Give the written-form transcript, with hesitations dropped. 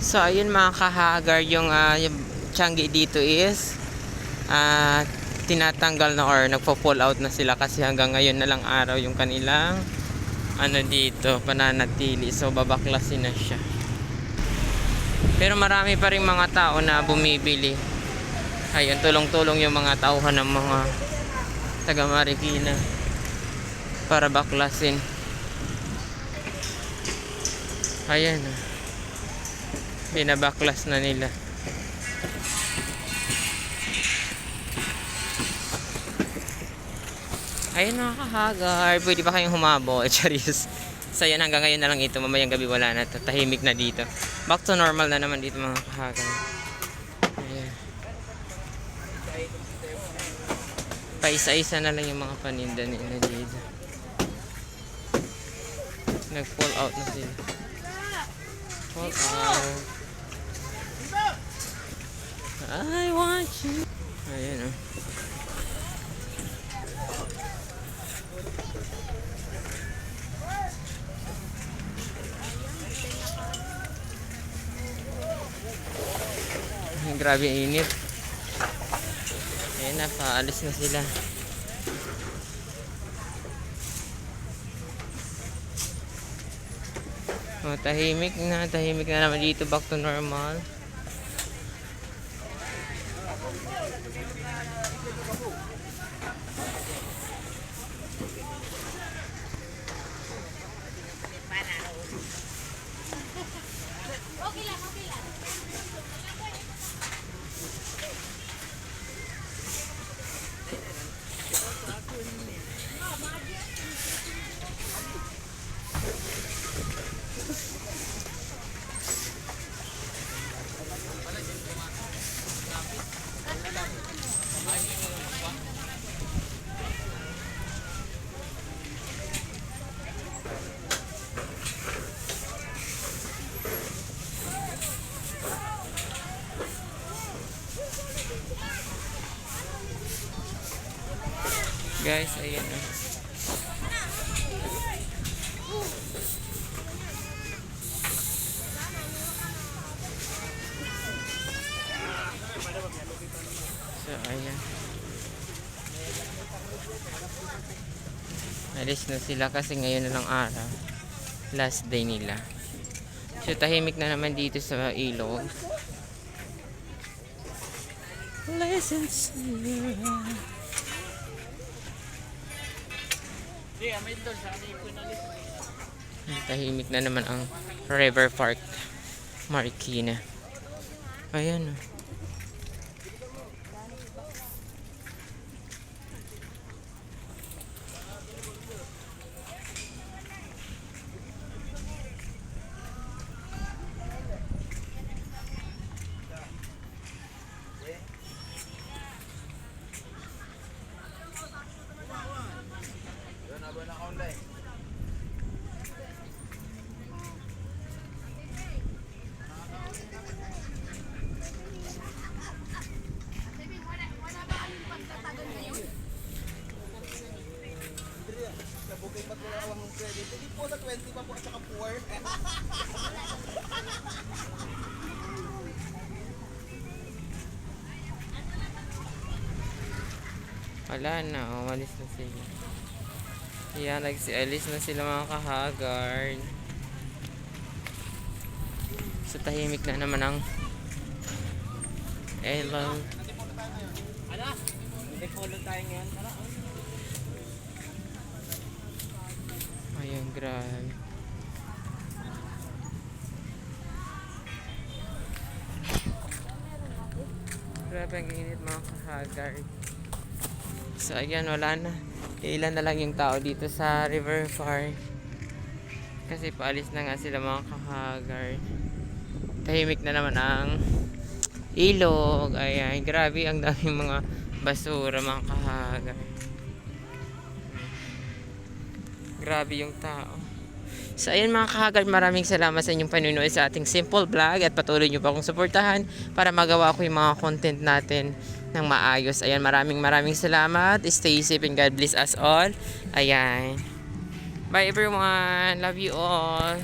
So ayun mga kahagar, yung Changi dito is tinatanggal na or nagpo-fall out na sila kasi hanggang ngayon na lang araw yung kanilang dito pananatili. So babaklasin na siya. Pero marami pa rin mga tao na bumibili. Ayun, tulong-tulong yung mga tauhan ng mga taga Marikina para baklasin. Ayan, binabaklas na nila. Ayun mga kahagar, pwede pa kayong humabol. Charis. So yan, hanggang ngayon na lang ito. Mamayang gabi wala na, tahimik na dito. Back to normal na naman dito mga kahagar. Ayan. Paisa-isa na lang yung mga paninda nila dito. Nag-fall out na sila. Fall out. I want you. Ayan o. Grabe init. Ayan na, paalis na sila. Tahimik na naman dito, back to normal. Guys, ayan o. So, ayan. Alis na sila kasi ngayon na lang araw. Last day nila. So, tahimik na naman dito sa ilog. Listen to you. Tahimik na naman ang River Park Marikina. Ayan o. Hindi po sa 20 pa po at saka 4. Wala na, umalis na sila. Yan, nagsialis na sila mga kahagard. So tahimik na naman ang ilog. Ano? Hindi po tayo ngayon. Ayun, grabe. Grabe ang init mga kahagard. So ayan, wala na. Ilan na lang yung tao dito sa River Park. Kasi paalis na nga sila mga kahagard. Tahimik na naman ang ilog. Ayan, grabe ang daming mga basura mga kahagard. Grabe yung tao. So ayun mga kahagard, maraming salamat sa inyong panunood sa ating simple vlog at patuloy nyo pa akong suportahan para magawa ko yung mga content natin ng maayos. Ayan, maraming salamat. Stay safe and God bless us all. Ayan. Bye everyone. Love you all.